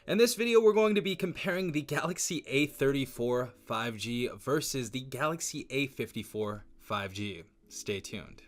In this video, we're going to be comparing the Galaxy A34 5G versus the Galaxy A54 5G. Stay tuned.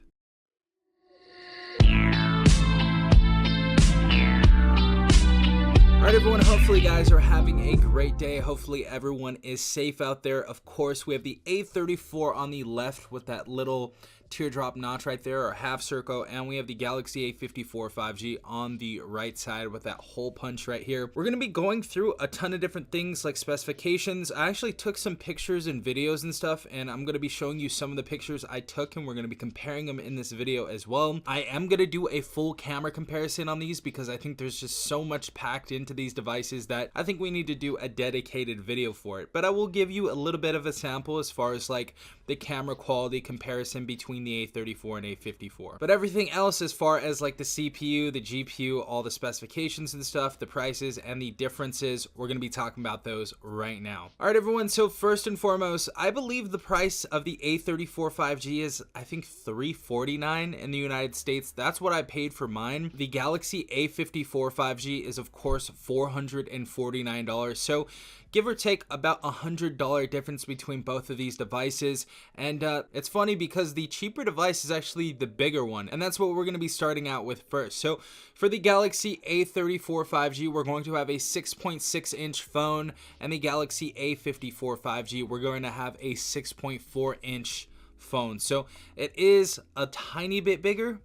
Alright everyone, hopefully you guys are having a great day. Hopefully everyone is safe out there. Of course, we have the A34 on the left with that little teardrop notch right there, or half circle, and we have the Galaxy A54 5G on the right side with that hole punch right here. We're going to be going through a ton of different things like specifications. I actually took some pictures and videos and stuff, and I'm going to be showing you some of the pictures I took, and we're going to be comparing them in this video as well. I am going to do a full camera comparison on these because I think there's just so much packed into these devices that I think we need to do a dedicated video for it. But I will give you a little bit of a sample as far as like the camera quality comparison between the A34 and A54. But everything else as far as like the CPU, the GPU, all the specifications and stuff, the prices and the differences, we're going to be talking about those right now. All right, everyone. So first and foremost, I believe the price of the A34 5G is, I think, $349 in the United States. That's what I paid for mine. The Galaxy A54 5G is, of course, $449. So give or take about $100 difference between both of these devices. And it's funny because the cheaper device is actually the bigger one, and that's what we're going to be starting out with first. So for the Galaxy A34 5G, we're going to have a 6.6-inch phone, and the Galaxy A54 5G, we're going to have a 6.4-inch phone. So it is a tiny bit bigger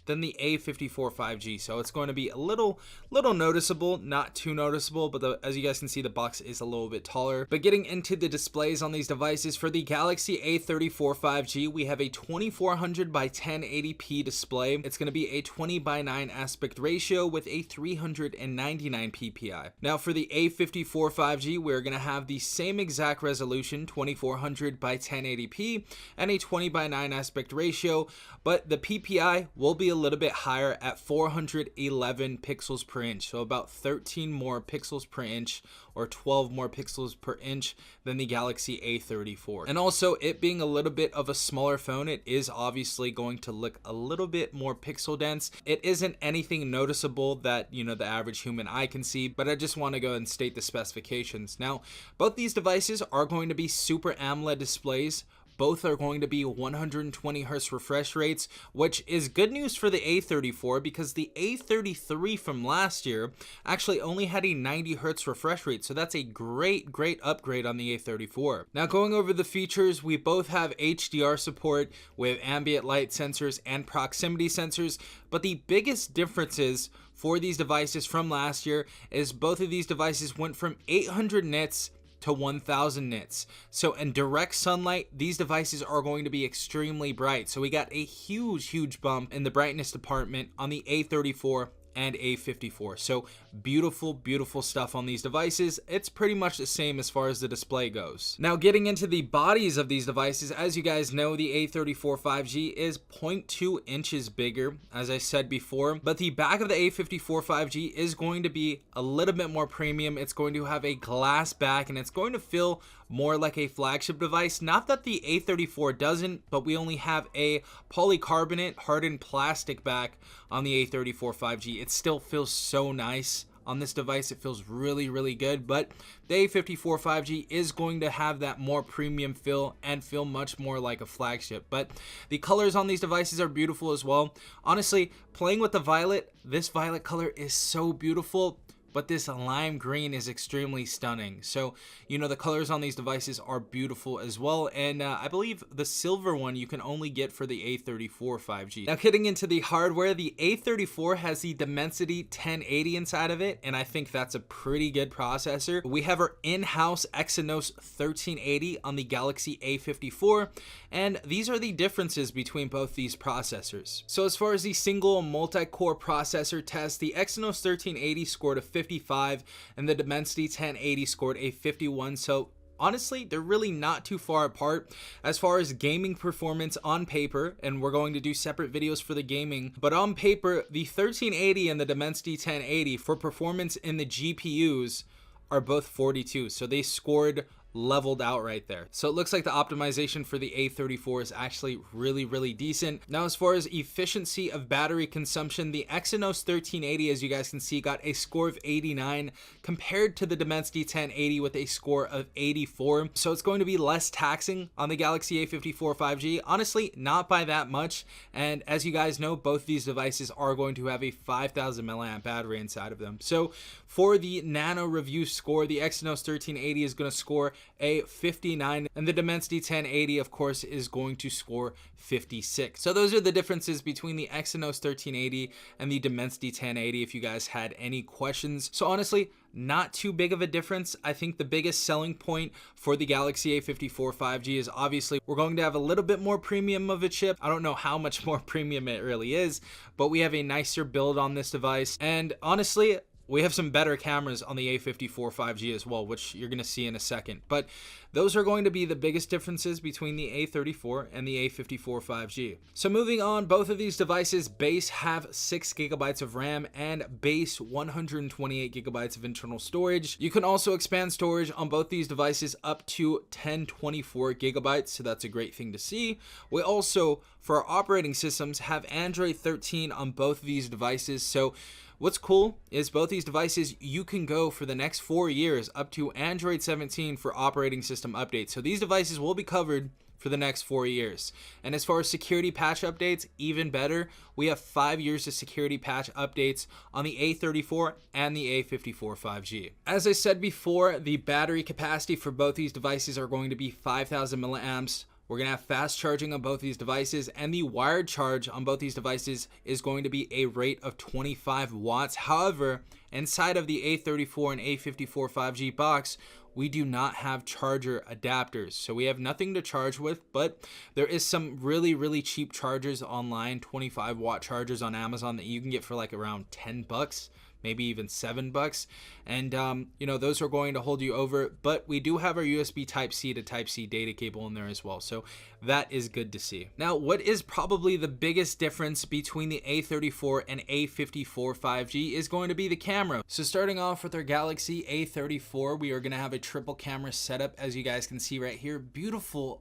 than the A54 5G, so it's going to be a little noticeable, not too noticeable, but as you guys can see, the box is a little bit taller. But getting into the displays on these devices, for the Galaxy A34 5G, we have a 2400 by 1080p display. It's going to be a 20 by 9 aspect ratio with a 399 ppi. Now for the A54 5G, we're going to have the same exact resolution, 2400 by 1080p, and a 20 by 9 aspect ratio, but the ppi will be a little bit higher at 411 pixels per inch, so about 13 more pixels per inch or 12 more pixels per inch than the Galaxy A34. And also, it being a little bit of a smaller phone, it is obviously going to look a little bit more pixel dense. It isn't anything noticeable that, you know, the average human eye can see, but I just want to go ahead and state the specifications. Now, both these devices are going to be Super AMOLED displays. Both are going to be 120 Hz refresh rates, which is good news for the A34 because the A33 from last year actually only had a 90 Hz refresh rate. So that's a great upgrade on the A34. Now going over the features, we both have HDR support with ambient light sensors and proximity sensors, but the biggest differences for these devices from last year is both of these devices went from 800 nits to 1000 nits. So in direct sunlight, these devices are going to be extremely bright. So we got a huge bump in the brightness department on the A34 and A54. So beautiful stuff on these devices. It's pretty much the same as far as the display goes. Now getting into the bodies of these devices, as you guys know, the A34 5G is 0.2 inches bigger, as I said before, but the back of the A54 5G is going to be a little bit more premium. It's going to have a glass back, and it's going to feel more like a flagship device. Not that the A34 doesn't, but we only have a polycarbonate hardened plastic back on the A34 5G. It still feels so nice on this device. It feels really good, but the A54 5G is going to have that more premium feel and feel much more like a flagship. But the colors on these devices are beautiful as well. Honestly, playing with the violet, this violet color is so beautiful, but this lime green is extremely stunning. So, you know, the colors on these devices are beautiful as well. And I believe the silver one you can only get for the A34 5G. Now, getting into the hardware, the A34 has the Dimensity 1080 inside of it, and I think that's a pretty good processor. We have our in-house Exynos 1380 on the Galaxy A54, and these are the differences between both these processors. So as far as the single multi-core processor test, the Exynos 1380 scored a 55 and the Dimensity 1080 scored a 51. So honestly, they're really not too far apart as far as gaming performance on paper, and we're going to do separate videos for the gaming, but on paper, the 1380 and the Dimensity 1080 for performance in the GPUs are both 42. So they scored leveled out right there. So it looks like the optimization for the A34 is actually really decent. Now, as far as efficiency of battery consumption, the Exynos 1380, as you guys can see, got a score of 89 compared to the Dimensity 1080 with a score of 84. So it's going to be less taxing on the Galaxy A54 5G. Honestly, not by that much. And as you guys know, both these devices are going to have a 5000 milliamp battery inside of them. So for the nano review score, the Exynos 1380 is going to score a 59, and the Dimensity 1080, of course, is going to score 56. So those are the differences between the Exynos 1380 and the Dimensity 1080, if you guys had any questions. So honestly, not too big of a difference. I think the biggest selling point for the Galaxy A54 5G is obviously we're going to have a little bit more premium of a chip. I don't know how much more premium it really is, but we have a nicer build on this device. And honestly, we have some better cameras on the A54 5G as well, which you're going to see in a second. But those are going to be the biggest differences between the A34 and the A54 5G. So moving on, both of these devices base have 6 gigabytes of RAM and base 128 gigabytes of internal storage. You can also expand storage on both these devices up to 1024 gigabytes, so that's a great thing to see. We also, for our operating systems, have Android 13 on both of these devices. So what's cool is both these devices, you can go for the next 4 years up to Android 17 for operating system updates. So these devices will be covered for the next 4 years. And as far as security patch updates, even better, we have 5 years of security patch updates on the A34 and the A54 5G. As I said before, the battery capacity for both these devices are going to be 5000 milliamps. We're going to have fast charging on both these devices, and the wired charge on both these devices is going to be a rate of 25 watts. However, inside of the A34 and A54 5G box, we do not have charger adapters. So we have nothing to charge with, but there is some really cheap chargers online, 25 watt chargers on Amazon that you can get for like around 10 bucks. Maybe even $7. And, you know, those are going to hold you over. But we do have our USB Type-C to Type-C data cable in there as well. So that is good to see. Now, what is probably the biggest difference between the A34 and A54 5G is going to be the camera. So starting off with our Galaxy A34, we are going to have a triple camera setup, as you guys can see right here. Beautiful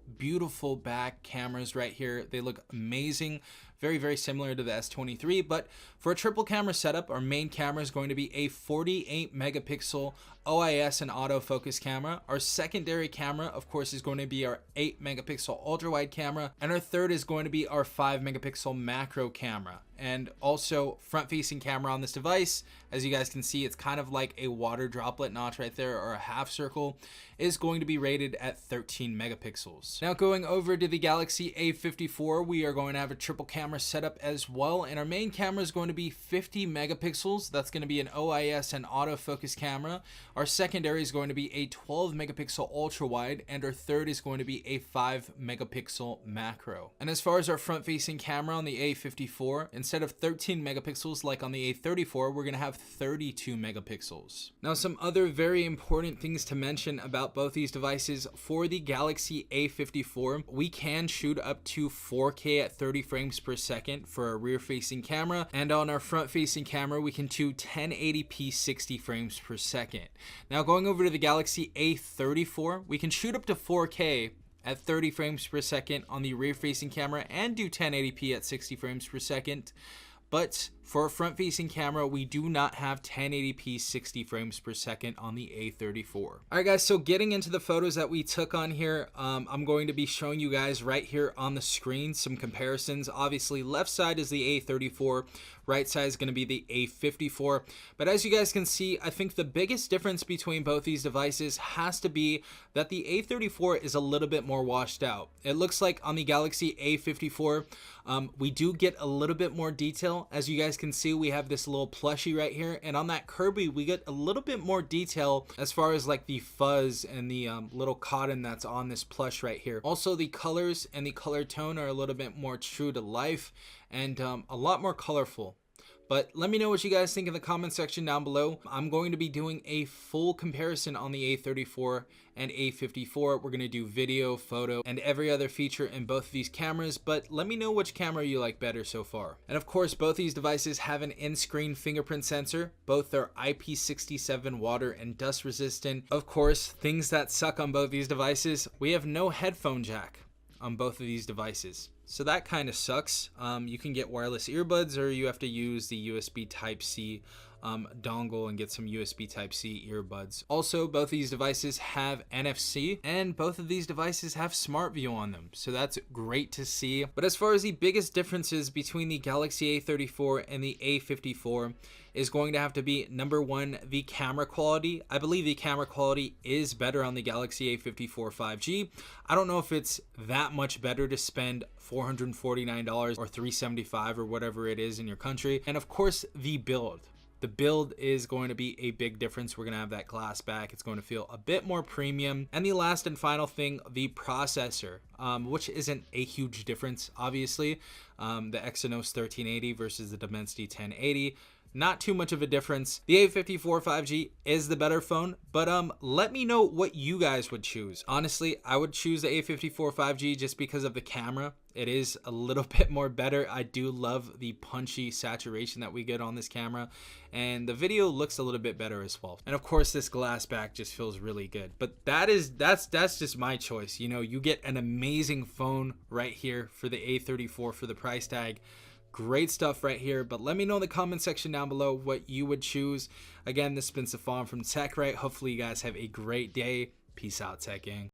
back cameras right here. They look amazing. Very similar to the S23, but for a triple camera setup, our main camera is going to be a 48 megapixel OIS and autofocus camera. Our secondary camera, of course, is going to be our 8 megapixel ultra wide camera, and our third is going to be our 5 megapixel macro camera. And also front facing camera on this device, as you guys can see, it's kind of like a water droplet notch right there, or a half circle, is going to be rated at 13 megapixels. Now going over to the Galaxy A54, we are going to have a triple camera setup as well, and our main camera is going to be 50 megapixels. That's going to be an OIS and autofocus camera. Our secondary is going to be a 12 megapixel ultra wide, and our third is going to be a 5 megapixel macro. And as far as our front facing camera on the A54, instead of 13 megapixels like on the A34, we're going to have 32 megapixels. Now, some other very important things to mention about both these devices. For the Galaxy A54, we can shoot up to 4K at 30 frames per second for our rear facing camera, and on our front facing camera we can do 1080p 60 frames per second. Now going over to the Galaxy A34, we can shoot up to 4K at 30 frames per second on the rear facing camera and do 1080p at 60 frames per second. But for a front-facing camera, we do not have 1080p 60 frames per second on the A34. All right, guys, so getting into the photos that we took on here, I'm going to be showing you guys right here on the screen some comparisons. Obviously, left side is the A34, right side is going to be the A54. But as you guys can see, I think the biggest difference between both these devices has to be that the A34 is a little bit more washed out. It looks like on the Galaxy A54, we do get a little bit more detail. As you guys can see, we have this little plushie right here, and on that Kirby we get a little bit more detail as far as like the fuzz and the little cotton that's on this plush right here. Also, the colors and the color tone are a little bit more true to life and a lot more colorful. But let me know what you guys think in the comment section down below. I'm going to be doing a full comparison on the A34 and A54. We're going to do video, photo, and every other feature in both of these cameras, but let me know which camera you like better so far. And of course, both these devices have an in-screen fingerprint sensor. Both are IP67 water and dust resistant. Of course, things that suck on both these devices, we have no headphone jack on both of these devices. So that kind of sucks. You can get wireless earbuds, or you have to use the USB Type-C dongle and get some USB Type-C earbuds. Also, both of these devices have NFC, and both of these devices have Smart View on them, so that's great to see. But as far as the biggest differences between the Galaxy A34 and the A54 is going to have to be, number one, the camera quality. I believe the camera quality is better on the Galaxy A54 5G. I don't know if it's that much better to spend $449 or $375 or whatever it is in your country. And of course, the build. The build is going to be a big difference. We're going to have that glass back. It's going to feel a bit more premium. And the last and final thing, the processor, which isn't a huge difference, obviously. The Exynos 1380 versus the Dimensity 1080. Not too much of a difference. The A54 5G is the better phone, but let me know what you guys would choose. Honestly, I would choose the A54 5G just because of the camera. It is a little bit more better. I do love the punchy saturation that we get on this camera, and the video looks a little bit better as well. And of course, this glass back just feels really good. But that's just my choice. You know, you get an amazing phone right here for the A34 for the price tag. Great stuff right here, but let me know in the comment section down below what you would choose. Again, this has been Safan from TechRight. Hopefully you guys have a great day. Peace out, Tech Gang.